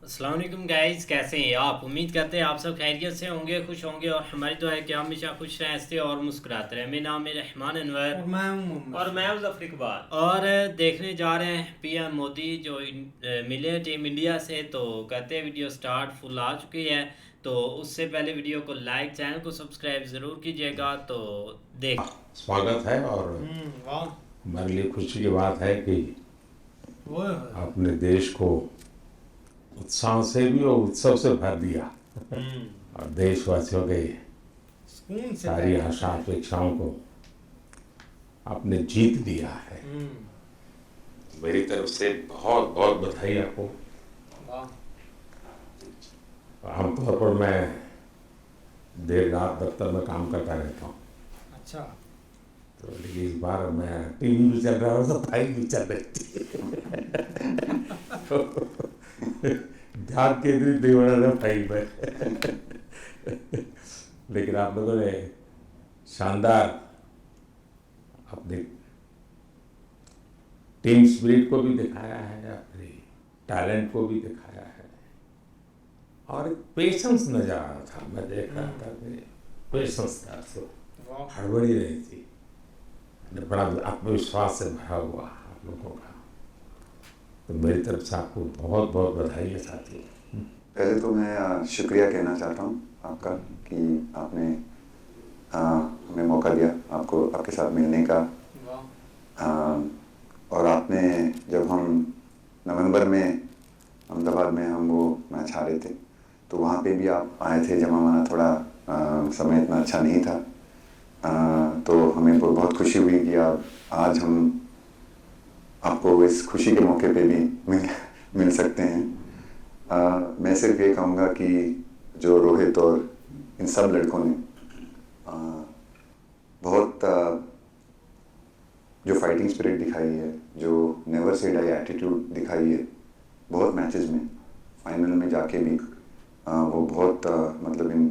अस्सलाम वालेकुम गाइस, कैसे हैं आप? उम्मीद करते हैं आप सब खैरियत से होंगे, खुश होंगे। और हमारी दुआ है कि आप हमेशा खुश रहें, हंसते और मुस्कुराते रहें। मेरा नाम है रहमान अनवर और मैं हूँ मोहम्मद और मैं हूं जफर इकबाल। और देखने जा रहे हैं पीएम मोदी जो मिले टीम इंडिया से। तो कहते हैं वीडियो स्टार्ट फुल आ चुकी है। तो उससे पहले वीडियो को लाइक, चैनल को सब्सक्राइब ज़रूर कीजिएगा। तो देख स्वागत है और वाह हमारे लिए खुशी की बात है कि वो आपने देश को उत्साह से भी और उत्सव से भर दिया और देशवासियों के सुकून से सारी आशा अपेक्षाओं को आपने जीत लिया है। मेरी तरफ से बहुत बहुत बधाई आपको। वाह आमतौर पर मैं देर रात दफ्तर में काम करता रहता हूँ, अच्छा तो लेकिन इस बार मैं टीवी भी चल रहा हूँ, सफाई भी चल रही थी। ध्यान केंद्रित नहीं होना था फाइल में। लेकिन आप लोगों ने शानदार अपने टीम स्पिरिट को भी दिखाया है, अपने टैलेंट को भी दिखाया है और एक पेशेंस नजर आ रहा था। मैं देख रहा था कि पेशेंस था, तो वाह हड़बड़ी नहीं थी। बड़ा आत्मविश्वास से भरा हुआ आप लोगों का। तो मेरी तरफ से आपको बहुत बहुत बधाई है साथियों। पहले तो मैं शुक्रिया कहना चाहता हूँ आपका कि आपने हमें मौका दिया आपको आपके साथ मिलने का। वाह और आपने जब हम नवंबर में अहमदाबाद में हम वो मैच हारे थे, तो वहाँ पे भी आप आए थे जब हमारा थोड़ा समय इतना अच्छा नहीं था। तो हमें बहुत खुशी हुई कि आज हम आपको इस खुशी के मौके पे भी मिल सकते हैं। मैं सिर्फ ये कहूँगा कि जो रोहित और इन सब लड़कों ने बहुत जो फाइटिंग स्पिरिट दिखाई है, जो नेवर से डाई एटीट्यूड दिखाई है, बहुत मैचेस में फाइनल में जाके भी वो बहुत मतलब इन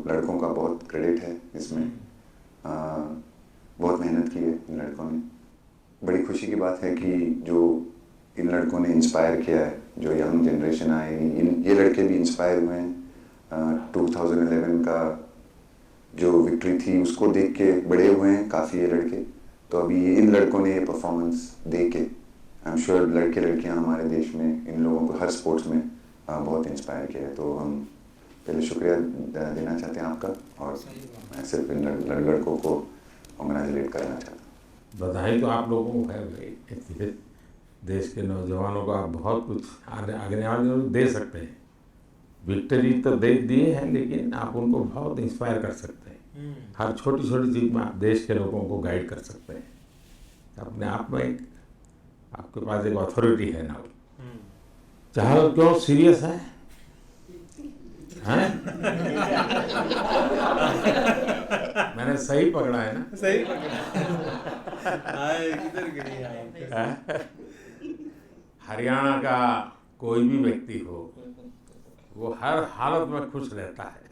लड़कों का बहुत क्रेडिट है इसमें। बहुत मेहनत की है इन लड़कों ने। बड़ी खुशी की बात है कि जो इन लड़कों ने इंस्पायर किया है, जो यंग जनरेशन आएगी, ये लड़के भी इंस्पायर हुए हैं। 2011 का जो विक्ट्री थी उसको देख के बड़े हुए हैं काफ़ी ये लड़के। तो अभी इन लड़कों ने ये परफॉर्मेंस दे के आई एम श्योर लड़के लड़कियां हमारे देश में इन लोगों को हर स्पोर्ट्स में बहुत इंस्पायर किया है। तो हम पहले शुक्रिया देना चाहते हैं आपका, और मैं सिर्फ इन लड़कों को कॉन्ग्रेचुलेट करना चाहता हूँ। बधाई तो आप लोगों को है भाई। देश के नौजवानों को आप बहुत कुछ आगे आगे वाले दे सकते हैं। विक्ट्री तो दे दिए हैं, लेकिन आप उनको बहुत इंस्पायर कर सकते हैं। हर छोटी छोटी चीज़ में आप देश के लोगों को गाइड कर सकते हैं। अपने आप में आपके पास एक अथॉरिटी है ना। चाहे क्यों सीरियस है, हैं? मैंने सही पकड़ा है ना? सही पकड़ा किधर गई हरियाणा का कोई भी व्यक्ति हो, वो हर हालत में खुश रहता है।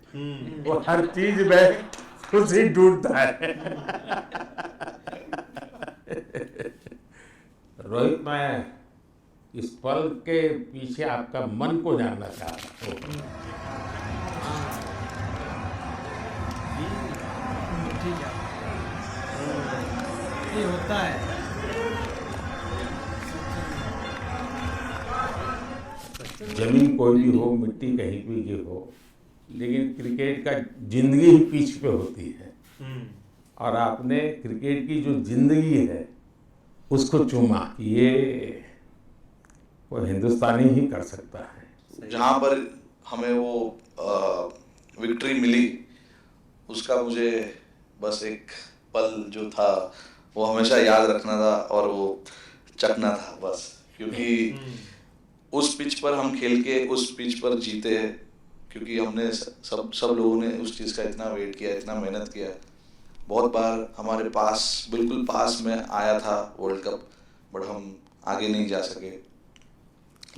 वो हर चीज में खुशी ढूंढता है। रोहित, मैं इस पल के पीछे आपका मन को जानना चाहता हूँ। ठीक है ये होता है। जमीन कोई भी हो, मिट्टी कहीं भी की हो, लेकिन क्रिकेट का जिंदगी ही पिच पे होती है। और आपने क्रिकेट की जो जिंदगी है उसको चुमा। ये वो हिंदुस्तानी ही कर सकता है। जहाँ पर हमें वो विक्ट्री मिली, उसका मुझे बस एक पल जो था वो हमेशा याद रखना था और वो चखना था बस। क्योंकि उस पिच पर हम खेल के उस पिच पर जीते हैं, क्योंकि हमने सब लोगों ने उस चीज़ का इतना वेट किया, इतना मेहनत किया। बहुत बार हमारे पास बिल्कुल पास में आया था वर्ल्ड कप, बट हम आगे नहीं जा सके।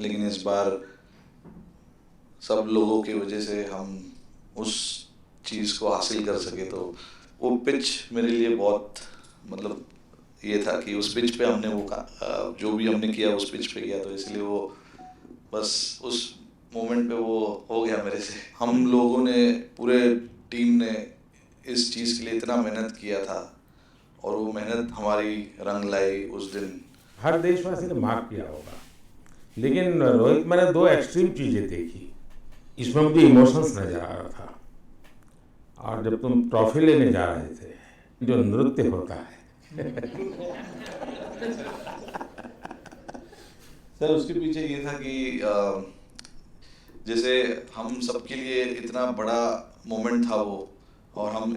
लेकिन इस बार सब लोगों की वजह से हम उस चीज़ को हासिल कर सके। तो वो पिच मेरे लिए बहुत मतलब ये था कि उस पिच पे हमने वो जो भी हमने किया उस पिच पे किया, तो इसलिए वो बस उस मोमेंट पे वो हो गया मेरे से। हम लोगों ने, पूरे टीम ने इस चीज़ के लिए इतना मेहनत किया था और वो मेहनत हमारी रंग लाई उस दिन। हर देशवासी ने मार्क किया होगा, लेकिन रोहित, मैंने दो एक्सट्रीम चीजें देखी। इसमें मुझे इमोशंस नजर आ रहा था, और जब तुम ट्रॉफी लेने जा रहे थे, जो नृत्य होता है सर उसके पीछे ये था कि जैसे हम सबके लिए इतना बड़ा मोमेंट था वो, और हम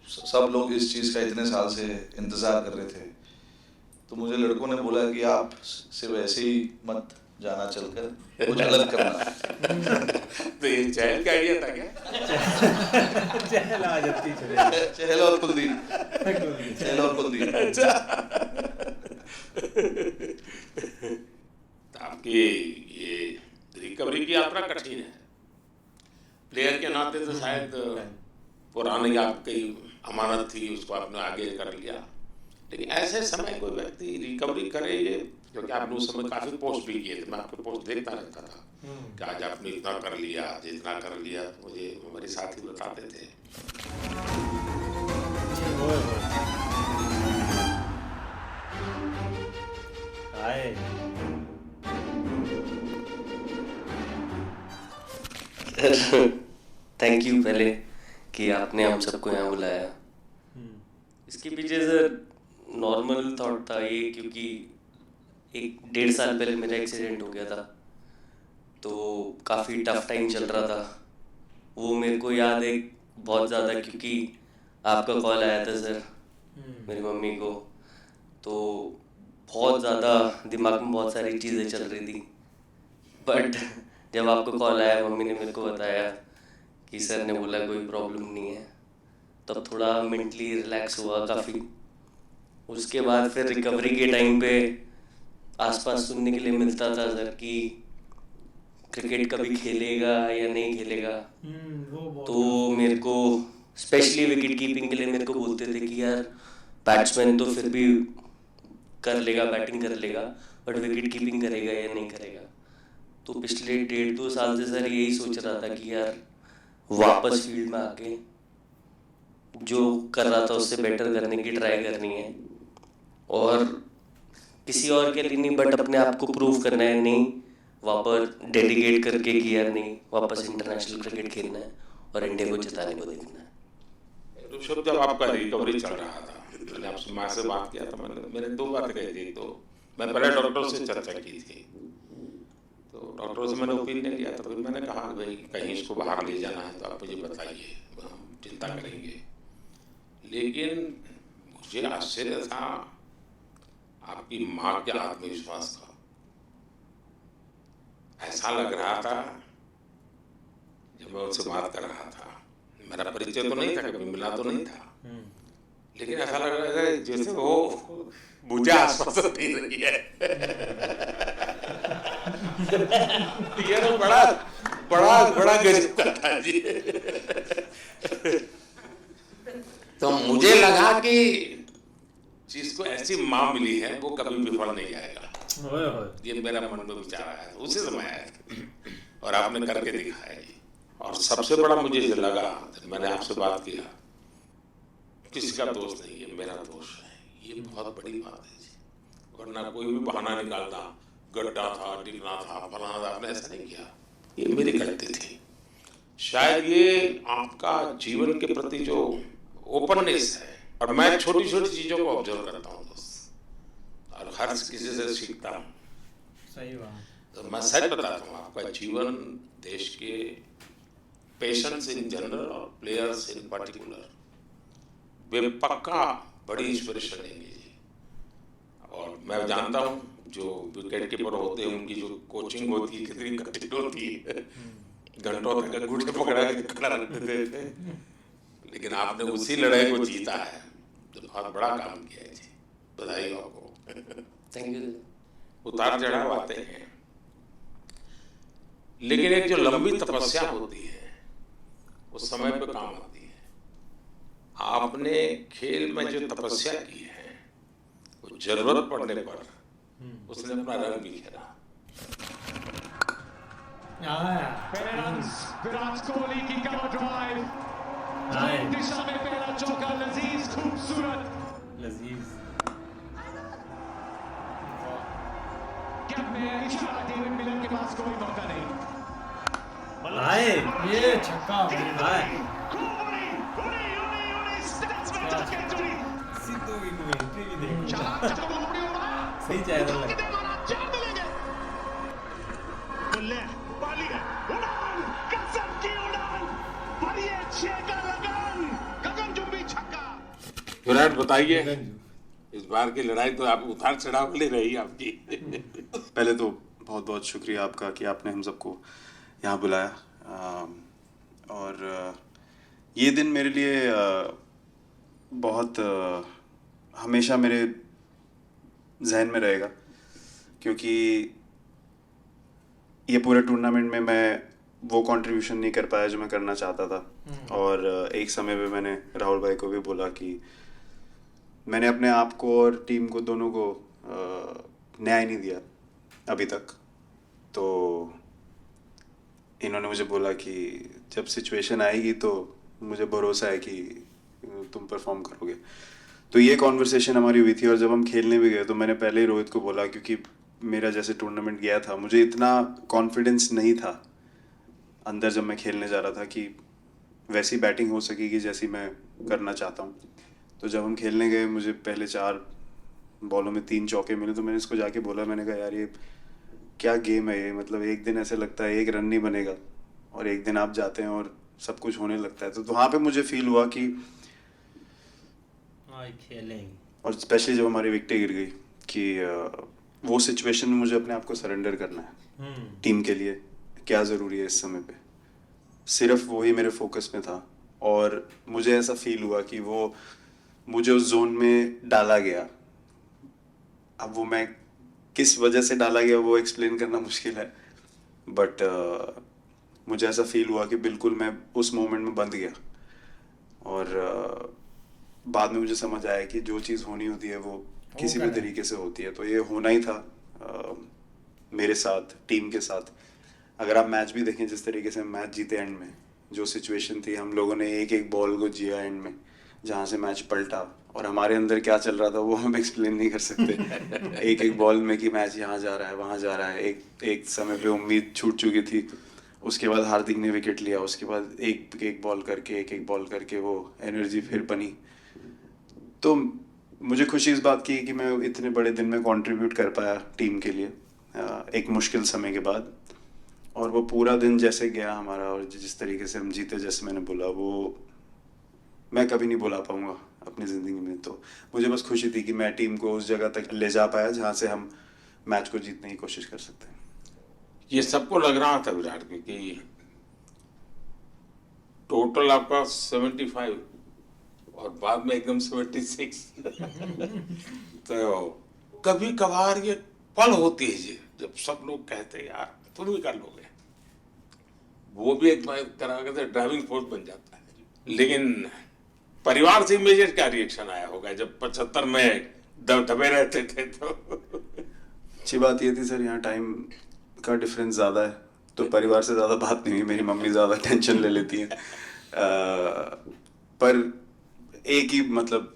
सब लोग इस चीज़ का इतने साल से इंतज़ार कर रहे थे, तो मुझे लड़कों ने बोला कि आप सिर्फ ऐसे ही मत जाना, चलकर कुछ अलग करना। तो ये चहल का आइडिया था क्या? चहल आ जाती चले। चहल और कुलदीप, चहल और कुलदीप। आपकी ये रिकवरी की यात्रा कठिन है। प्लेयर के नाते तो शायद पुरानी आपकी अमानत थी, उसको आपने आगे कर लिया, लेकिन ऐसे समय कोई व्यक्ति रिकवरी करे, ये क्योंकि आपने उस समय काफ़ी पोस्ट भी किए थे, मैं आपके पोस्ट देखता रहता था कि आज आपने इतना कर लिया, आज इतना कर लिया, तो मुझे हमारे साथी बताते थे। थैंक यू पहले कि आपने हम सबको यहाँ बुलाया। इसके पीछे सर नॉर्मल थॉट था ये, क्योंकि 1-1.5 साल पहले मेरा एक्सीडेंट हो गया था, तो काफ़ी टफ टाइम चल रहा था। वो मेरे को याद है बहुत ज़्यादा, क्योंकि आपका कॉल आया था सर मेरी मम्मी को, तो बहुत ज़्यादा दिमाग में बहुत सारी चीज़ें चल रही थी। बट जब आपका कॉल आया, मम्मी ने मेरे को बताया कि सर ने बोला कोई प्रॉब्लम नहीं है, तब थोड़ा मेंटली रिलैक्स हुआ काफ़ी। उसके बाद फिर रिकवरी के टाइम पे आसपास सुनने के लिए मिलता था सर कि क्रिकेट कभी खेलेगा या नहीं खेलेगा, तो मेरे को स्पेशली विकेट कीपिंग के लिए मेरे को बोलते थे कि यार बैट्समैन तो फिर भी कर लेगा, बैटिंग कर लेगा, बट विकेट कीपिंग करेगा या नहीं करेगा। तो पिछले 1.5-2 साल से सर यही सोच रहा था कि यार वापस फील्ड में आके जो कर रहा था उससे बेटर करने की ट्राई करनी है, और किसी और के लिए नहीं बट अपने आप को प्रूव करना है, नहीं वापस डेडिकेट करके कि यार नहीं वापस इंटरनेशनल क्रिकेट खेलना है और इंडिया को जिताने को देखना है। ऋषभ, जब आपका रिकवरी चल रहा था, मैंने आपसे माँ से बात किया था, मैंने 2 बातें कही थी। तो मैं पहले डॉक्टर से चर्चा की थी, तो डॉक्टर से मैंने ओपिनियन लिया था, फिर मैंने कहा भाई कहीं इसको बाहर ले जाना है तो आप मुझे बताइए, हम चिंता करेंगे। लेकिन मुझे आश्चर्य था आपकी माँ के आत्मविश्वास का। ऐसा लग रहा था जब मैं उनसे बात कर रहा था, मेरा परिचय तो नहीं था, कभी मिला तो नहीं था, लेकिन ऐसा लग रहा था जैसे वो मुझे आश्वासन दे रही है। ये तो बड़ा बड़ा बड़ा गजब का था जी। तो मुझे लगा कि जिसको ऐसी माँ मिली है वो कभी विफल नहीं जाएगा, ये मेरा मन में विचार आया था उसी समय आया, और आपने करके दिखाया जी। और सबसे बड़ा मुझे ये लगा, मैंने आपसे बात किया, किसी का दोष नहीं है, मेरा दोष है, ये बहुत बड़ी बात है जी। वरना कोई भी बहाना निकालता, गड्ढा था, डिगना था, फलाना था, आपने ऐसा नहीं किया, ये मेरी गलती थी। शायद ये आपका जीवन के प्रति जो ओपननेस है, और मैं छोटी छोटी चीजों को ऑब्जर्व करता हूँ दोस्त, और हर किसी से सीखता हूँ। सही बात। तो मैं सच बताता हूँ, आपका जीवन देश के पेशेंट्स इन जनरल और प्लेयर्स इन पर्टिकुलर वे पक्का बड़ी इंस्पिरेशन देंगे जी। और मैं जानता हूँ जो विकेट कीपर होते हैं उनकी जो कोचिंग होती है कितनी कठिन होती है, घंटों तक अंगूठे पकड़ा के खड़ा रखते थे, लेकिन आपने उसी लड़ाई को जीता है, तो बहुत बड़ा काम किया है जी, बधाई आपको। Thank you. उतार चढ़ाव आते हैं, लेकिन एक जो लंबी तपस्या होती है वो समय पे काम आती है। आपने खेल में जो तपस्या की है वो जरूरत पड़ने पर उसने अपना रंग बिखेरा। विराट कोहली की कवर ड्राइव दिशा में पहला चौका लजीज खूबसूरत लजीज कैप में इशारा डेविड मिलर के पास कोई मौका नहीं आए ये छक्का आए सिद्धू की कमेंट्री भी देख सही चैनल है विराट बताइए, इस बार की लड़ाई तो आप उतार चढ़ाव वाली रही आपकी। पहले तो बहुत बहुत शुक्रिया आपका कि आपने हम सबको यहाँ बुलाया, और ये दिन मेरे लिए बहुत हमेशा मेरे जहन में रहेगा, क्योंकि ये पूरे टूर्नामेंट में मैं वो कंट्रीब्यूशन नहीं कर पाया जो मैं करना चाहता था। और एक समय पे मैंने राहुल भाई को भी बोला कि मैंने अपने आप को और टीम को दोनों को न्याय नहीं दिया अभी तक। तो इन्होंने मुझे बोला कि जब सिचुएशन आएगी तो मुझे भरोसा है कि तुम परफॉर्म करोगे। तो ये कॉन्वर्सेशन हमारी हुई थी, और जब हम खेलने भी गए तो मैंने पहले ही रोहित को बोला, क्योंकि मेरा जैसे टूर्नामेंट गया था मुझे इतना कॉन्फिडेंस नहीं था अंदर जब मैं खेलने जा रहा था कि वैसी बैटिंग हो सकेगी जैसी मैं करना चाहता हूँ। तो जब हम खेलने गए मुझे पहले 4 बॉलों में 3 चौके मिले, तो मैंने इसको जाके बोला, मैंने कहा यार ये क्या गेम है ये, मतलब एक दिन ऐसे लगता है 1 रन नहीं बनेगा और एक दिन आप जाते हैं और सब कुछ होने लगता है। तो वहाँ पे मुझे फील हुआ कि खेलेंगे, और स्पेशली जब हमारी विकेटें गिर गई कि वो सिचुएशन में मुझे अपने आप को सरेंडर करना है टीम के लिए, क्या ज़रूरी है इस समय पे, सिर्फ वही मेरे फोकस में था। और मुझे ऐसा फील हुआ कि वो मुझे उस जोन में डाला गया। अब वो मैं किस वजह से डाला गया वो एक्सप्लेन करना मुश्किल है, बट मुझे ऐसा फील हुआ कि बिल्कुल मैं उस मोमेंट में बंध गया। और बाद में मुझे समझ आया कि जो चीज़ होनी होती है वो किसी भी तरीके से होती है, तो ये होना ही था मेरे साथ, टीम के साथ। अगर आप मैच भी देखें जिस तरीके से मैच जीते एंड में, जो सिचुएशन थी, हम लोगों ने एक एक बॉल को जिया एंड में, जहाँ से मैच पलटा, और हमारे अंदर क्या चल रहा था वो हम एक्सप्लेन नहीं कर सकते। एक एक बॉल में कि मैच यहाँ जा रहा है वहाँ जा रहा है। एक समय पे उम्मीद छूट चुकी थी, उसके बाद हार्दिक ने विकेट लिया, उसके बाद एक एक बॉल करके वो एनर्जी फिर बनी। तो मुझे खुशी इस बात की कि मैं इतने बड़े दिन में कंट्रीब्यूट कर पाया टीम के लिए एक मुश्किल समय के बाद। और वो पूरा दिन जैसे गया हमारा, और जिस तरीके से हम जीते, जैसे मैंने बोला, वो मैं कभी नहीं भुला पाऊंगा अपनी ज़िंदगी में। तो मुझे बस खुशी थी कि मैं टीम को उस जगह तक ले जा पाया जहाँ से हम मैच को जीतने की कोशिश कर सकते हैं। ये सबको लग रहा था विराट में कि टोटल आपका 75 और बाद में एकदम 76। तो कभी कभार ये पल होती है जी जब सब लोग कहते हैं यार तुम भी कर लोगे, वो भी एक तरह से ड्राइविंग फोर्स बन जाता है। लेकिन परिवार से इमीडिएट क्या रिएक्शन आया होगा जब 75 में दबे रहते थे? तो अच्छी बात ये थी सर, यहाँ टाइम का डिफरेंस ज़्यादा है, तो परिवार से ज़्यादा बात नहीं हुई। मेरी मम्मी ज़्यादा टेंशन ले लेती हैं, पर एक ही मतलब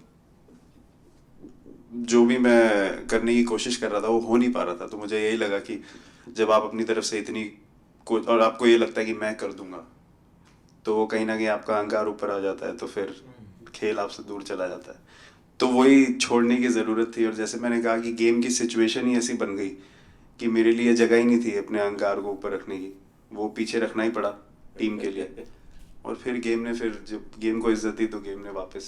जो भी मैं करने की कोशिश कर रहा था वो हो नहीं पा रहा था। तो मुझे यही लगा कि जब आप अपनी तरफ से इतनी और आपको ये लगता है कि मैं कर दूंगा, तो वो कहीं ना कहीं आपका अहंकार ऊपर आ जाता है, तो फिर खेल आपसे दूर चला जाता है। तो वही छोड़ने की ज़रूरत थी। और जैसे मैंने कहा कि गेम की सिचुएशन ही ऐसी बन गई कि मेरे लिए जगह ही नहीं थी अपने अहंकार को ऊपर रखने की, वो पीछे रखना ही पड़ा टीम के लिए। और फिर गेम ने, फिर जब गेम को इज्जत दी तो गेम ने वापस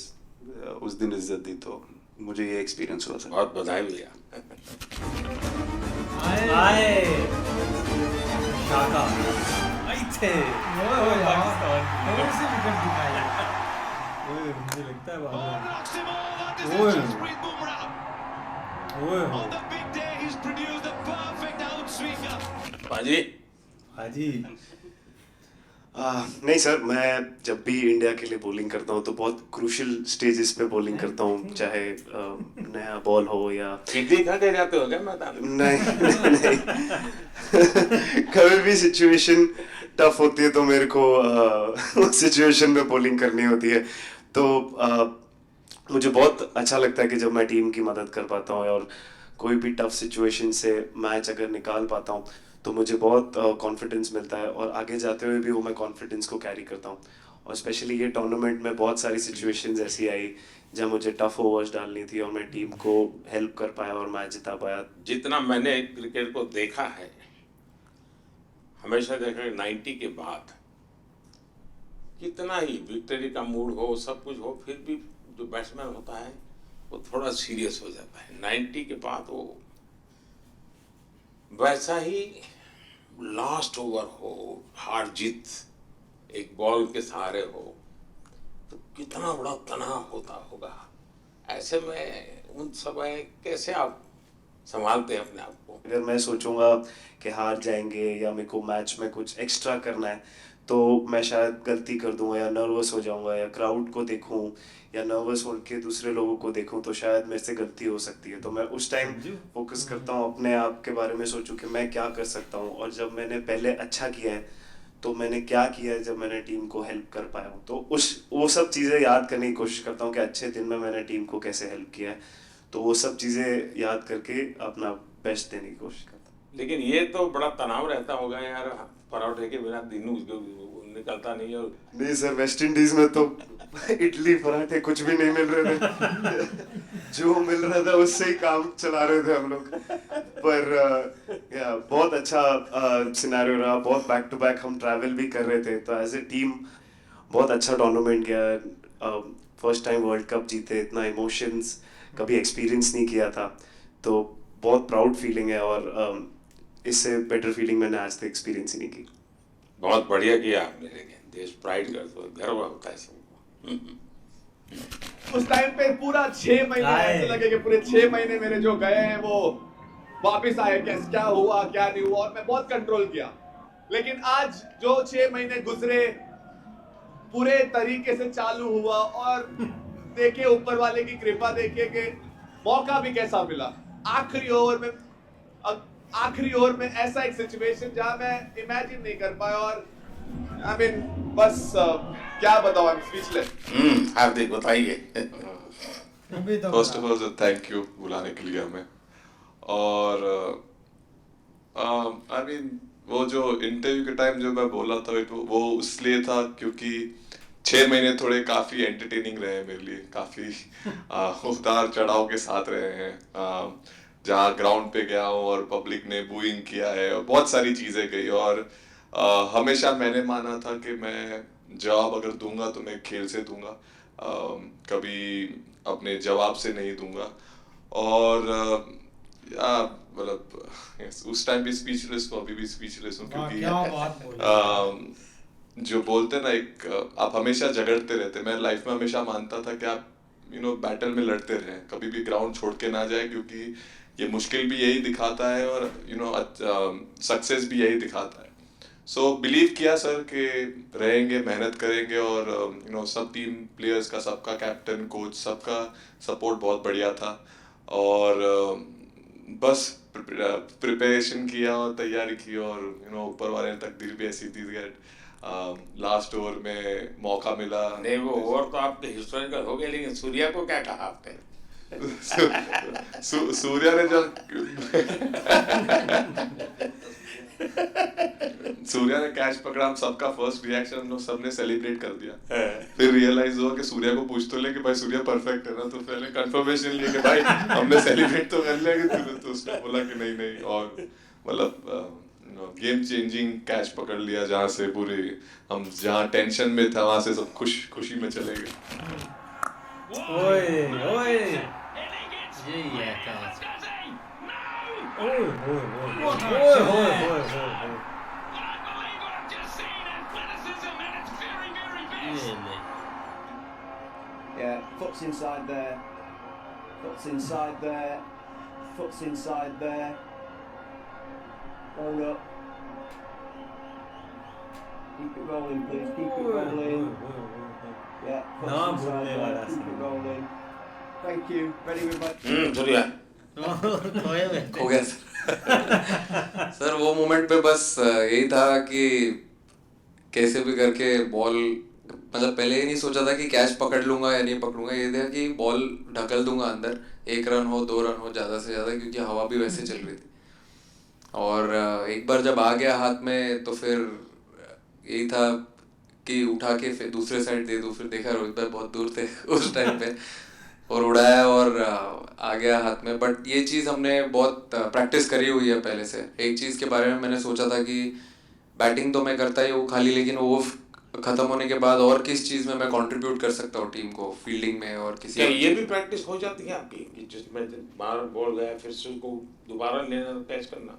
उस दिन इज्जत दी। तो मुझे ये एक्सपीरियंस हुआ सर। बहुत बधाई भैया। आए शाका आई थे पाकिस्तान कौन सी विकेट दिखाई? ओए मुझे लगता है ओए बाजी हाजी नहीं सर, मैं जब भी इंडिया के लिए बॉलिंग करता हूँ तो बहुत क्रूशियल स्टेजेस पे बॉलिंग करता हूँ, चाहे नया बॉल हो या सीधी खा के जाते हो क्या मैदान में? नहीं कभी भी सिचुएशन टफ होती है तो मेरे को उस सिचुएशन में बॉलिंग करनी होती है, तो मुझे बहुत अच्छा लगता है कि जब मैं टीम की मदद कर पाता हूँ और कोई भी टफ सिचुएशन से मैच अगर निकाल पाता हूँ तो मुझे बहुत कॉन्फिडेंस मिलता है और आगे जाते हुए भी वो मैं कॉन्फिडेंस को कैरी करता हूँ। और स्पेशली ये टूर्नामेंट में बहुत सारी सिचुएशंस ऐसी आई जहाँ मुझे टफ ओवर्स डालनी थी और मैं टीम को हेल्प कर पाया और मैच जिता पाया। जितना मैंने क्रिकेट को देखा है, हमेशा देखा है 90 के बाद कितना ही विक्ट्री का मूड हो, सब कुछ हो, फिर भी जो बैट्समैन होता है वो थोड़ा सीरियस हो जाता है। 90 के बाद वो वैसा ही लास्ट ओवर हो, हार जीत एक बॉल के सहारे हो, तो कितना बड़ा तनाव होता होगा। ऐसे में उन समय कैसे आप संभालते हैं अपने आप को? अगर मैं सोचूंगा कि हार जाएंगे या मेरे को मैच में कुछ एक्स्ट्रा करना है तो मैं शायद गलती कर दूंगा या नर्वस हो जाऊंगा या क्राउड को देखूं या नर्वस होकर दूसरे लोगों को देखूं तो शायद मेरे से गलती हो सकती है। तो मैं उस टाइम फोकस करता हूं, अपने आप के बारे में सोचूं कि मैं क्या कर सकता हूं और जब मैंने पहले अच्छा किया है तो मैंने क्या किया है जब मैंने टीम को हेल्प कर पाया हूँ, तो वो सब चीज़ें याद करने की कोशिश करता हूँ कि अच्छे दिन में मैंने टीम को कैसे हेल्प किया है, तो वो सब चीज़ें याद करके अपना बेस्ट देने की कोशिश करता हूँ। लेकिन ये तो बड़ा तनाव रहता होगा यार, पराठे के बिना दिन निकलता नहीं। और नहीं सर, वेस्ट इंडीज में तो इडली पराठे कुछ भी नहीं मिल रहे थे जो मिल रहा था उससे ही काम चला रहे थे हम लोग। पर या बहुत अच्छा सिनेरियो रहा, बहुत बैक टू बैक हम ट्रैवल भी कर रहे थे, तो एज ए टीम बहुत अच्छा टूर्नामेंट गया। फर्स्ट टाइम वर्ल्ड कप जीते, इतना इमोशंस कभी एक्सपीरियंस नहीं किया था, तो बहुत प्राउड फीलिंग है और इससे बेटर फीलिंग मैंने आज तक एक्सपीरियंस ही नहीं की। बहुत बढ़िया किया आपने, लेकिन देश प्राइड कर तो गर्व होता है सबको। उस टाइम पे पूरा 6 महीने ऐसे लगे कि पूरे 6 महीने मेरे जो गए हैं वो वापस आए, क्या हुआ क्या नहीं हुआ, और मैं बहुत कंट्रोल किया। लेकिन आज जो 6 महीने गुजरे पूरे तरीके से चालू हुआ और देखे ऊपर वाले की कृपा, देखे कि मौका भी कैसा मिला। आखिरी ओवर में ऐसा एक सिचुएशन जहां मैं इमेजिन नहीं कर पाया और I mean, बस क्या बताऊं, I'm speechless। हार्दिक बताइए। First of all thank you बुलाने के लिए हमें, और आई मीन वो जो इंटरव्यू के टाइम जो मैं बोला था वो इसलिए था क्योंकि 6 महीने थोड़े काफ़ी एंटरटेनिंग रहे मेरे लिए, काफ़ी उतार चढ़ाव के साथ रहे हैं। जहाँ ग्राउंड पे गया हूँ और पब्लिक ने बूइंग किया है और बहुत सारी चीज़ें गई, और हमेशा मैंने माना था कि मैं जवाब अगर दूंगा तो मैं खेल से दूंगा, कभी अपने जवाब से नहीं दूंगा। और मतलब उस टाइम भी स्पीचलेस हूँ, अभी भी स्पीचलेस हूँ, क्योंकि जो बोलते ना एक आप हमेशा झगड़ते रहते। मैं लाइफ में हमेशा मानता था कि आप बैटल में लड़ते रहें, कभी भी ग्राउंड छोड़ के ना जाए, क्योंकि ये मुश्किल भी यही दिखाता है और सक्सेस भी यही दिखाता है। सो बिलीव किया सर कि रहेंगे, मेहनत करेंगे, और सब टीम प्लेयर्स का, सबका कैप्टन कोच सबका सपोर्ट बहुत बढ़िया था, और बस प्रिपरेशन किया और तैयारी की, और ऊपर वाले ने तकदीर भी ऐसी दी कि लास्ट ओवर में मौका मिला। नहीं, वो ओवर तो आपके हिस्टोरिकल हो गया, लेकिन सूर्या को क्या कहा आपने? सूर्या ने जब सूर्या ने कैच पकड़ा, हम सबका फर्स्ट रिएक्शन हम लोग सबने सेलिब्रेट कर दिया। फिर रियलाइज हुआ कि सूर्या को पूछ तो ले कि भाई सूर्या परफेक्ट है ना, तो पहले कंफर्मेशन लिए कि भाई हमने सेलिब्रेट तो कर लिया, कि तो उसने बोला कि नहीं, और मतलब गेम चेंजिंग कैच पकड़ लिया, जहाँ से पूरे हम जहाँ टेंशन में था वहाँ से सब खुशी में चले गए। ओए ओए यही है क्या? Yeah, foot's inside there. Foot's inside there. Foot's inside there. Hold up. Keep it rolling, please. Keep it rolling. Yeah, foot's inside there. Keep it rolling. Thank you. Ready with my... Surya हो गया sir. Sir वो moment पे बस यही था कि कैसे भी करके बॉल, मतलब पहले ही नहीं सोचा था कि कैच पकड़ लूंगा या नहीं पकड़ूंगा, ये था कि बॉल ढकल दूंगा अंदर, 1 रन हो 2 रन हो ज़्यादा से ज़्यादा, क्योंकि हवा भी वैसे चल रही थी। और एक बार जब आ गया हाथ में तो फिर यही था कि उठा के फिर दूसरे साइड दे दूँ। फिर देखा रोहित भाई बहुत दूर थे उस टाइम पे, और उड़ाया और आ गया हाथ में। बट ये चीज़ हमने बहुत प्रैक्टिस करी हुई है पहले से। एक चीज़ के बारे में मैंने सोचा था कि बैटिंग तो मैं करता ही हूँ खाली, लेकिन वो खत्म होने के बाद और किस चीज़ में मैं कंट्रीब्यूट कर सकता हूँ टीम को, फील्डिंग में और किसी। ये भी प्रैक्टिस हो जाती है आपकी कि जिसमें बाहर बॉल गया फिर से उसको दोबारा लेना, कैच करना?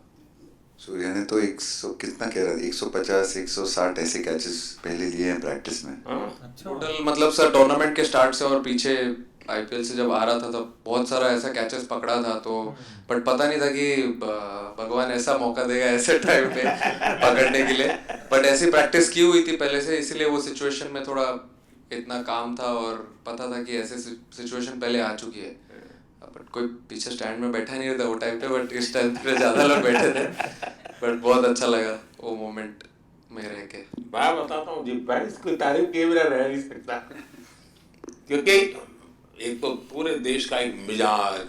सूर्या ने तो 100 कितना कह रहा था, 150 160 ऐसे कैचेस पहले लिए हैं प्रैक्टिस में। टोटल मतलब सर टूर्नामेंट के स्टार्ट से और पीछे आईपीएल से जब आ रहा था तब बहुत सारा ऐसा कैचेस पकड़ा था, तो बट पता नहीं था कि भगवान ऐसा मौका देगा ऐसे टाइम पे पकड़ने के लिए। बट ऐसी प्रैक्टिस की हुई थी पहले से, इसलिए वो सिचुएशन में थोड़ा इतना काम था और पता था कि ऐसे सिचुएशन पहले आ चुकी है। बट कोई पीछे स्टैंड में बैठा नहीं था वो टाइम पे, बट इस टाइम पे ज़्यादा लोग बैठे थे। बट बहुत अच्छा लगा वो मोमेंट में रह के। मैं बताता हूँ जी, बैट्स की तारीफ किए बिना रह नहीं सकता, क्योंकि एक तो पूरे देश का एक मिजाज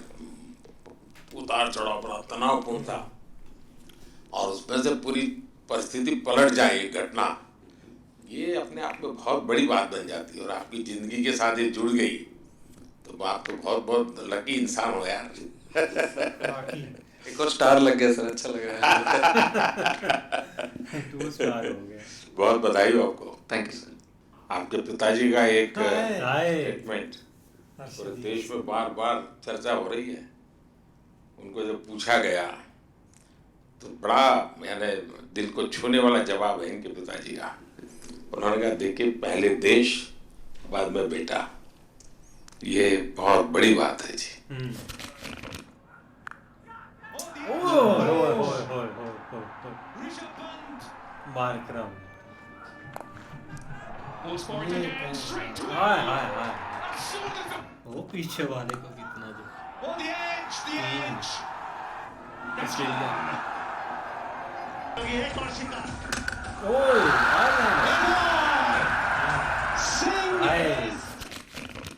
उतार चढ़ाव बड़ा तनावपूर्ण था, और उसमें से पूरी परिस्थिति पलट जाए एक घटना, ये अपने आप में बहुत बड़ी बात बन जाती है। और आपकी जिंदगी के साथ ये जुड़ गई तो आप तो बहुत बहुत लकी इंसान हो यार। एक और स्टार लग गया सर, अच्छा लग रहा है। 2 स्टार हो गया। बहुत बधाई हो आपको। Thank you sir. आपके पिताजी का एक स्टेटमेंट पूरे देश में बार बार चर्चा हो रही है। उनको जब पूछा गया तो बड़ा यानी दिल को छूने वाला जवाब है इनके पिताजी का। उन्होंने कहा, देखिए पहले देश बाद में बेटा, ये बहुत बड़ी बात है जी। वो पीछे वाले को कितना दो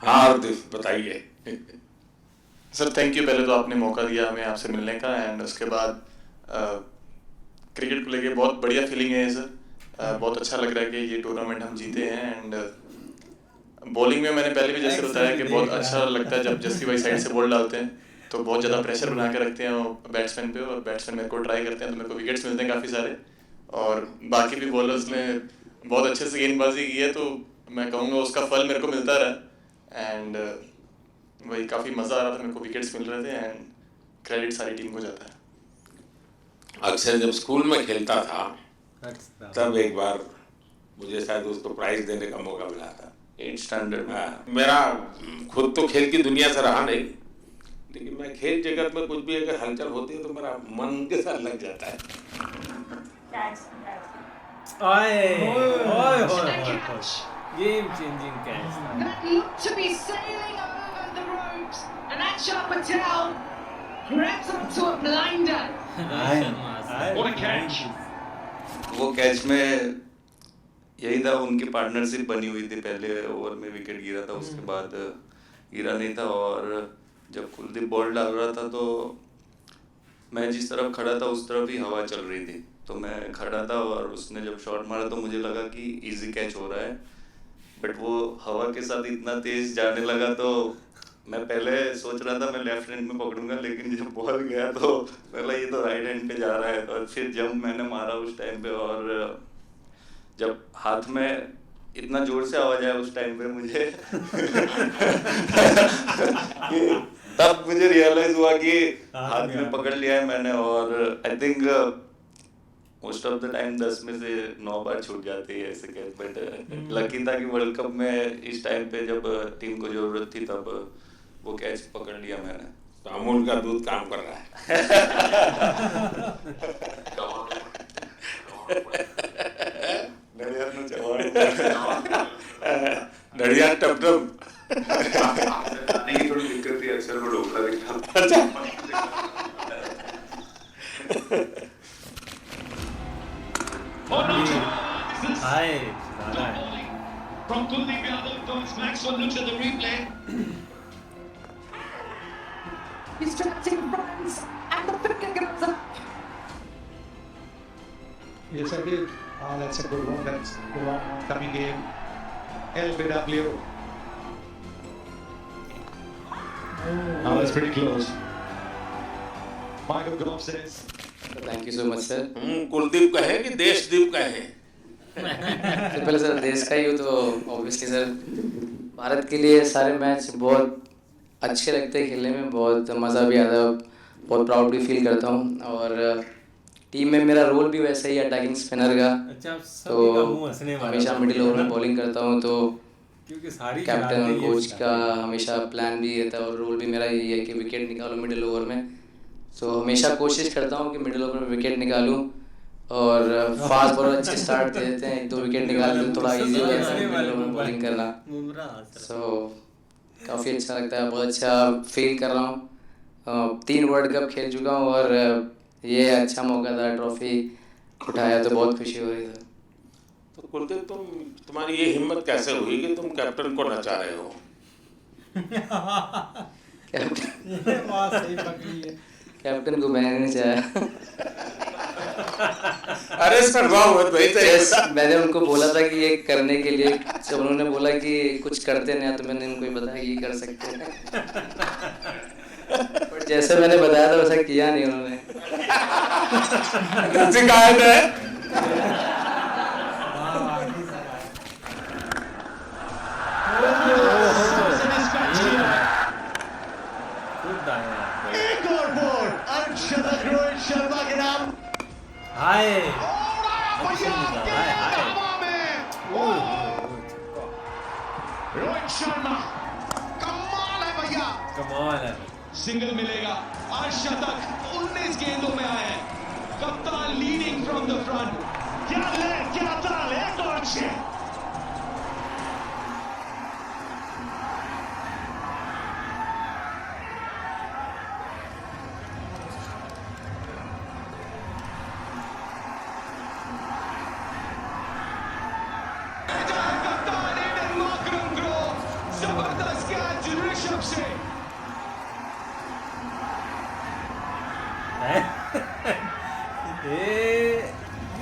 हार्दिक बताइए। सर थैंक यू, पहले तो आपने मौका दिया हमें आपसे मिलने का, एंड उसके बाद क्रिकेट को लेके बहुत बढ़िया फीलिंग है सर। बहुत अच्छा लग रहा है कि ये टूर्नामेंट हम जीते हैं। एंड बॉलिंग में मैंने पहले भी जैसे बताया कि बहुत अच्छा लगता है जब जस्सी भाई साइड से बॉल डालते हैं, तो बहुत ज़्यादा प्रेशर बना के रखते हैं बैट्समैन पे, और बैट्समैन मेरे को ट्राई करते हैं तो मेरे को विकेट्स मिलते हैं काफ़ी सारे। और बाकी भी बॉलर्स ने बहुत अच्छे से गेंदबाजी की है, तो मैं कहूँगा उसका फल मेरे को मिलता रहा। एंड वही काफ़ी मज़ा आ रहा था, मेरे को विकेट्स मिल रहे थे, एंड क्रेडिट सारी टीम को जाता है। अक्सर जब स्कूल में खेलता था तब एक बार मुझे शायद उसको प्राइज देने का मौका मिला था, 8th स्टैंडर्ड में। मेरा खुद तो खेल की दुनिया से रहा नहीं, लेकिन मैं खेल जगत में कुछ भी अगर हलचल होती है तो मेरा मन उनके साथ लग जाता है। Game changing catch. That looked to be sailing over the ropes, and Akshar Patel grabs onto a blinder. What a catch! वो कैच में यही था, उनकी पार्टनरशिप बनी हुई थी। पहले ओवर में विकेट गिरा था, उसके बाद गिरा नहीं था, और जब कुलदीप बॉल डाल रहा था तो मैं जिस तरफ खड़ा था उस तरफ ही हवा चल रही थी, तो मैं खड़ा था और उसने जब शॉट मारा तो मुझे लगा कि इजी कैच हो रहा है, बट वो हवा के साथ इतना तेज जाने लगा तो मैं पहले सोच रहा था मैं लेफ्ट हैंड में पकड़ूंगा, लेकिन जब बॉल गया तो पहले ये तो राइट हैंड पे जा रहा है, और फिर जंप मैंने मारा उस टाइम पे, और जब हाथ में इतना जोर से आवाज आया उस टाइम पे मुझे तब मुझे रियलाइज हुआ कि हाथ में पकड़ लिया है मैंने। और I think most of the time 10 में से 9 बार छूट जाती है ऐसे कैच, बट लकी था कि वर्ल्ड कप में इस टाइम पे जब टीम को जरूरत थी तब वो कैच पकड़ लिया मैंने। तो अमूल का दूध काम कर रहा है। बढ़िया टप टप। खाने की थोड़ी दिक्कत थी, अक्सर वो ढोकला दिखता। हाय ज़्यादा है। From Kuldeep Yadav comes Maxwell, looks at the replay. He's trapped in front and the picket goes up. Yes, I did. That's a good one. That's a good one. Coming in. LBW. Oh, that's pretty close. Michael Goff says. Thank you so much sir. Kuldeep का है कि देशदीप का है? तो पहले sir देश का ही हो तो ऑब्वियसली सर भारत के लिए सारे मैच बहुत अच्छे लगते हैं खेलने में, बहुत मज़ा भी आता है, बहुत प्राउड भी फील करता हूँ। और टीम में मेरा रोल भी वैसा ही अटैकिंग स्पिनर का। अच्छा, तो हमेशा मिडिल ओवर में बॉलिंग करता हूँ, तो क्योंकि सारी कैप्टन और कोच का हमेशा प्लान भी रहता है और रोल भी मेरा यही है कि विकेट निकालो मिडिल ओवर में। तो हमेशा कोशिश करता हूँ कि मिडिल ओवर में विकेट निकालूँ और फास्ट बॉलर अच्छे स्टार्ट दे देते हैं, 1-2 विकेट निकाल देते थोड़ा इजी हो जाता है मिडिल ओवर में बॉलिंग करना। सो काफ़ी अच्छा लगता है, बहुत अच्छा फील कर रहा हूँ। 3 वर्ल्ड कप खेल चुका हूँ और ये अच्छा मौका था, ट्रॉफी उठाया तो बहुत खुशी हो रही है। तो कुलदीप तुम्हारी ये हिम्मत कैसे हुई कि तुम कैप्टन को नचा रहे हो? कैप्टन को मैंने नहीं चाहा। अरे सर मैंने उनको बोला था कि ये करने के लिए, जब उन्होंने बोला कि कुछ करते नहीं तो मैंने उनको बताया ये कर सकते हैं। पर जैसे मैंने बताया था वैसा किया नहीं उन्होंने। शिकायत है। एक और बोर्ड अर्धशतक रोहित शर्मा के नाम। हाय रोहित शर्मा कमाल है भैया, कमाल है। सिंगल मिलेगा, अर्धशतक 19 गेंदों में आए, कप्तान लीडिंग फ्रॉम द फ्रंट। क्या ले क्या ताल, एक और 6। जबरदस्त कैच ऋषभ से।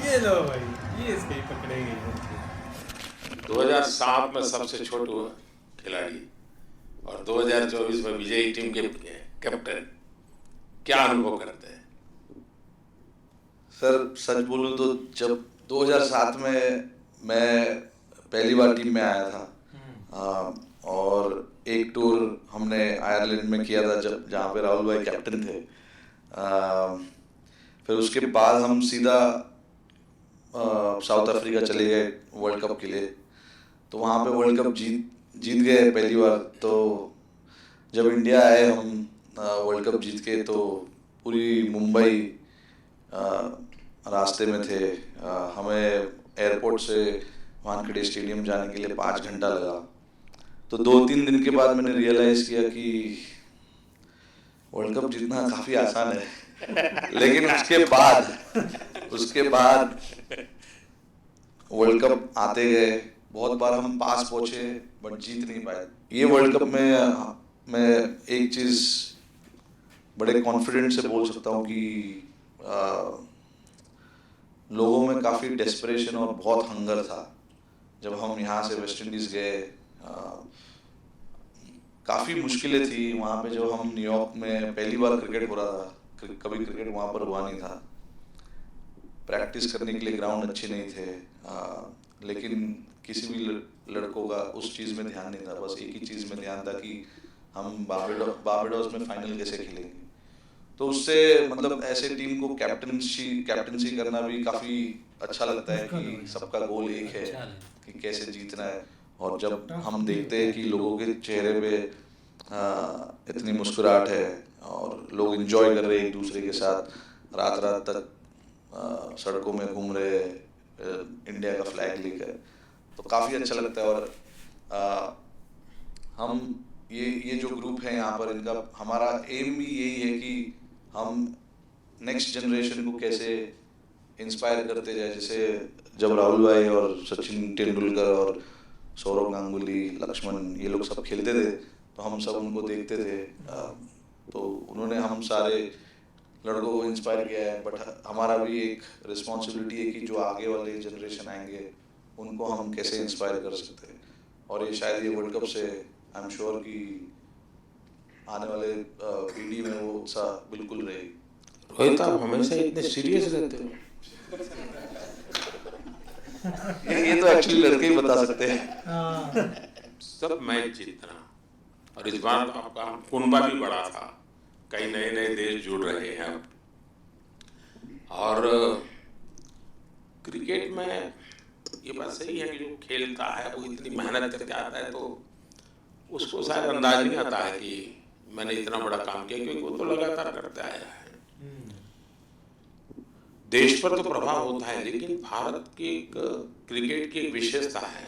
ये लो भाई, ये इसके पकड़ेंगे। 2007 में सबसे छोटू खिलाड़ी और 2024 में विजयी टीम के कैप्टन, क्या अनुभव करते हैं? सर सच बोलूं तो जब 2007 में मैं पहली बार टीम में आया था और एक टूर हमने आयरलैंड में किया था जब जहाँ पे राहुल भाई कैप्टन थे। फिर उसके बाद हम सीधा साउथ अफ्रीका चले गए वर्ल्ड कप के लिए, तो वहाँ पे वर्ल्ड कप जीत गए पहली बार। तो जब इंडिया आए हम वर्ल्ड कप जीत के, तो पूरी मुंबई रास्ते में थे। हमें एयरपोर्ट से वानखेड़े स्टेडियम जाने के लिए 5 घंटा लगा। तो 2-3 दिन के बाद मैंने रियलाइज़ किया कि वर्ल्ड कप जीतना काफ़ी आसान है। लेकिन उसके बाद वर्ल्ड कप आते गए, बहुत बार हम पास पहुंचे बट जीत नहीं पाए। ये वर्ल्ड कप में मैं एक चीज़ बड़े कॉन्फिडेंट से बोल सकता हूँ कि लोगों में काफ़ी डेस्परेशन और बहुत हंगर था। जब हम यहाँ से वेस्ट इंडीज़ गए, काफ़ी मुश्किलें थी वहाँ पे। जो हम न्यूयॉर्क में पहली बार क्रिकेट हो रहा था, कभी क्रिकेट वहाँ पर हुआ नहीं था। प्रैक्टिस करने के लिए ग्राउंड अच्छे नहीं थे, लेकिन किसी भी लड़कों का उस चीज़ में ध्यान नहीं था। बस एक ही चीज़ में ध्यान था कि हम बारबाडोस में फाइनल कैसे खेलेंगे। तो उससे मतलब ऐसे टीम को कैप्टनसी करना भी काफ़ी अच्छा लगता है कि सबका गोल एक है कि कैसे जीतना है। और जब हम देखते हैं कि लोगों के चेहरे पे इतनी मुस्कुराहट है और लोग एंजॉय कर रहे हैं एक दूसरे के साथ, रात तक सड़कों में घूम रहे इंडिया का फ्लैग लेकर, तो काफ़ी अच्छा लगता है। और हम ये जो ग्रुप है यहाँ पर, इनका हमारा एम भी यही है कि हम नेक्स्ट जनरेशन को कैसे इंस्पायर करते जाए। जैसे जब राहुल भाई और सचिन तेंदुलकर और सौरव गांगुली, लक्ष्मण, ये लोग सब खेलते थे तो हम सब उनको देखते थे, तो उन्होंने हम सारे लड़कों को इंस्पायर किया है। बट हमारा भी एक रिस्पॉन्सिबिलिटी है कि जो आगे वाले जनरेशन आएंगे उनको हम कैसे इंस्पायर कर सकते हैं। और ये शायद ये वर्ल्ड कप से आई एम श्योर कि आने वाले पीढ़ी में वो उत्साह बिल्कुल रहेगी। रोहित, आप हमेशा इतने सीरियस रहते हो। ये तो एक्चुअली लड़के ही बता सकते हैं। सब मैच जीतना, और इस बार तो आपका कुनबा भी बड़ा था, कई नए नए देश जुड़ रहे हैं अब। और क्रिकेट में ये बात सही है कि जो खेलता है वो इतनी मेहनत करके आता है तो उसको शायद अंदाज नहीं आता है कि मैंने इतना बड़ा काम किया, क्योंकि वो तो लगातार करता आया है। देश पर तो प्रभाव होता है, लेकिन भारत की एक क्रिकेट की एक विशेषता है,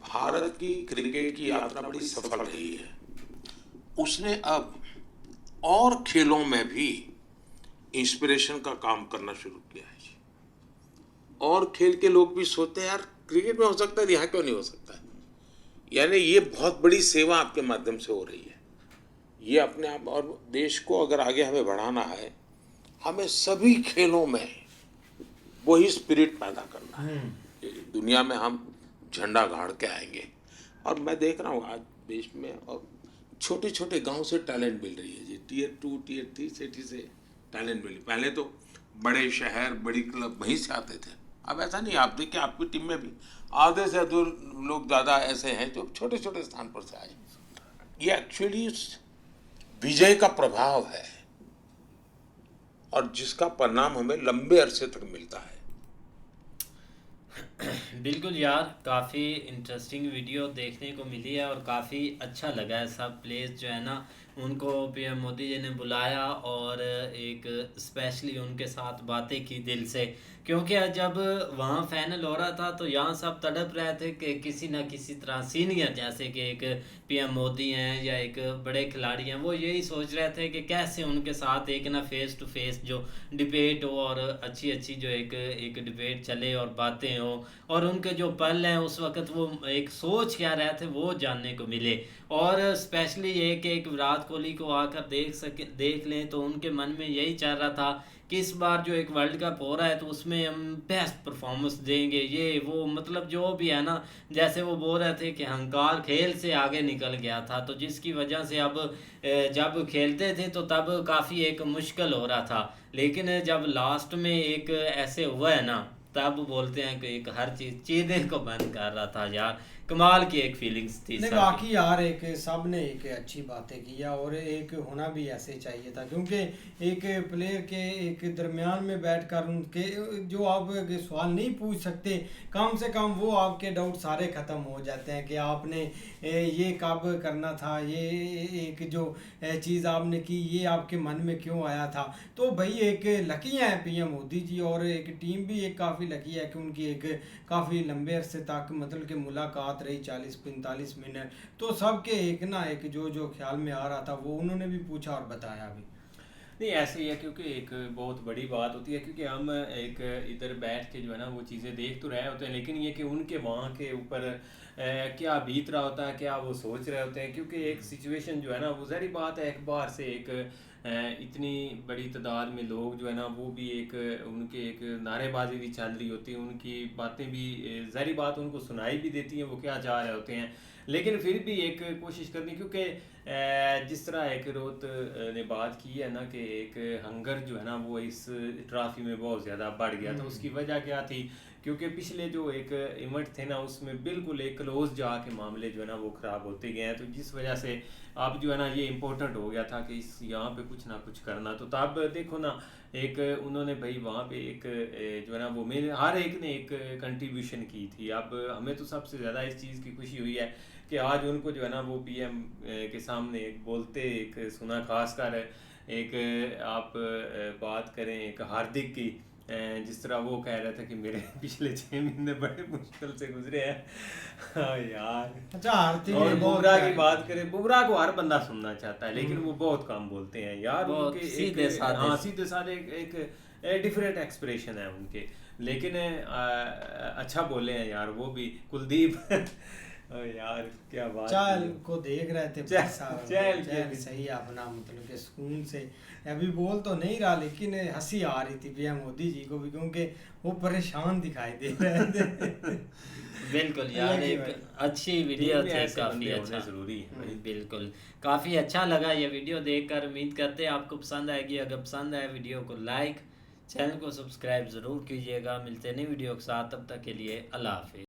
भारत की क्रिकेट की यात्रा बड़ी सफल रही है। उसने अब और खेलों में भी इंस्पिरेशन का काम करना शुरू किया है। और खेल के लोग भी सोचते हैं यार क्रिकेट में हो सकता है, यहाँ क्यों नहीं हो सकता है। यानी ये बहुत बड़ी सेवा आपके माध्यम से हो रही है। ये अपने आप, और देश को अगर आगे हमें बढ़ाना है, हमें सभी खेलों में वही स्पिरिट पैदा करना है। दुनिया में हम झंडा गाड़ के आएंगे। और मैं देख रहा हूँ आज देश में और छोटे छोटे गांव से टैलेंट मिल रही है जी, टियर 2 टियर 3 सिटी से टैलेंट मिली। पहले तो बड़े शहर, बड़ी क्लब वहीं से आते थे, अब ऐसा नहीं। आप देखिए आपकी टीम में भी आधे से अधिक लोग ज़्यादा ऐसे हैं जो छोटे छोटे स्थान पर से आए। ये एक्चुअली विजय का प्रभाव है और जिसका परिणाम हमें लंबे अरसे तक मिलता है। बिल्कुल यार, काफ़ी इंटरेस्टिंग वीडियो देखने को मिली है और काफ़ी अच्छा लगा है। सब प्लेयर्स जो है ना उनको पीएम मोदी जी ने बुलाया और एक स्पेशली उनके साथ बातें की दिल से, क्योंकि जब वहाँ फाइनल हो रहा था तो यहाँ सब तड़प रहे थे कि किसी न किसी तरह सीनियर जैसे कि एक पीएम मोदी हैं या एक बड़े खिलाड़ी हैं, वो यही सोच रहे थे कि कैसे उनके साथ एक ना फेस टू फेस जो डिबेट हो और अच्छी अच्छी जो एक डिबेट चले और बातें हो, और उनके जो पल हैं उस वक्त वो एक सोच क्या रहे थे वो जानने को मिले। और स्पेशली ये कि एक विराट कोहली को आकर देख लें तो उनके मन में यही चल रहा था कि इस बार जो एक वर्ल्ड कप हो रहा है तो उसमें हम बेस्ट परफॉर्मेंस देंगे, ये वो मतलब जो भी है ना, जैसे वो बोल रहे थे कि अहंकार खेल से आगे निकल गया था, तो जिसकी वजह से अब जब खेलते थे तो तब काफ़ी एक मुश्किल हो रहा था, लेकिन जब लास्ट में एक ऐसे हुआ है ना तब बोलते हैं कि एक हर चीज़ चीज़ें को बंद कर रहा था यार। कमाल की एक फीलिंग्स थी। नहीं बाकी यार एक सब ने एक अच्छी बातें की और एक होना भी ऐसे चाहिए था, क्योंकि एक प्लेयर के एक दरमियान में बैठकर उनके जो आप सवाल नहीं पूछ सकते, कम से कम वो आपके डाउट सारे ख़त्म हो जाते हैं कि आपने ये कब करना था, ये एक जो चीज़ आपने की ये आपके मन में क्यों आया था। तो भाई एक लकी है पीएम मोदी जी और एक टीम भी एक काफ़ी लकी है कि उनकी एक काफ़ी लंबे अरसे तक मतलब कि मुलाकात रही 40-45 मिनट, तो सबके एक ना एक जो ख्याल में आ रहा था वो उन्होंने भी पूछा और बताया भी। नहीं ऐसे ही है, क्योंकि एक बहुत बड़ी बात होती है, क्योंकि हम एक इधर बैठ के जो है ना वो चीज़ें देख तो रहे होते हैं, लेकिन ये कि उनके वहाँ के ऊपर क्या बीत रहा होता है, क्या वो सोच रहे होते हैं, क्योंकि एक सिचुएशन जो है ना वो ज़ाहिर बात है एक बार से एक इतनी बड़ी तादाद में लोग जो है ना वो भी एक उनके एक नारेबाजी भी चल रही होती है, उनकी बातें भी ज़ाहिर बात उनको सुनाई भी देती हैं वो क्या चाह रहे होते हैं, लेकिन फिर भी एक कोशिश करनी, क्योंकि जिस तरह एक रोहित ने बात की है ना कि एक हंगर जो है ना वो इस ट्रॉफी में बहुत ज़्यादा बढ़ गया, तो उसकी वजह क्या थी, क्योंकि पिछले जो एक इवेंट थे ना उसमें बिल्कुल एक क्लोज जाके मामले जो है ना वो ख़राब होते गए हैं, तो जिस वजह से अब जो है ना ये इम्पोर्टेंट हो गया था कि इस यहाँ पे कुछ ना कुछ करना। तो तब देखो ना एक उन्होंने भाई वहाँ पे एक जो है ना वो मेरे हर एक ने एक कंट्रीब्यूशन की थी। अब हमें तो सबसे ज़्यादा इस चीज़ की खुशी हुई है कि आज उनको जो है ना वो पीएम के सामने एक बोलते एक सुना, खासकर एक आप बात करें एक हार्दिक की, जिस तरह वो कह रहा था कि मेरे पिछले 6 महीने बड़े मुश्किल से गुजरे हैं। हाँ यार, अच्छा आरती और ने बहुत बुमराह की प्यारी- बात करें, बुमराह को हर बंदा सुनना चाहता है लेकिन वो बहुत कम बोलते हैं यार। बहुत उनके सीधे साधे। हाँ सीधे साधे एक डिफरेंट एक्सप्रेशन है उनके, लेकिन अच्छा बोले हैं यार वो भी। कुलदीप यार क्या बात चहल है। को देख रहे थे चहल- साहब, चहल चहल के- सही अपना मतलब कि सुकून से अभी बोल तो नहीं रहा, लेकिन हंसी आ रही थी पीएम मोदी जी को भी, क्योंकि वो परेशान दिखाई दे रहे थे। बिल्कुल यार, लगी एक भाई। अच्छी वीडियो टीम में थी, ऐसे काफ़ी बंदे अच्छा। होने जरूरी है। बिल्कुल, काफ़ी अच्छा लगा ये वीडियो देखकर। उम्मीद करते हैं आपको पसंद आएगी। अगर पसंद आए वीडियो को लाइक, चैनल को सब्सक्राइब ज़रूर कीजिएगा। मिलते हैं नई वीडियो के साथ, तब तक के लिए अल्लाह हाफिज़।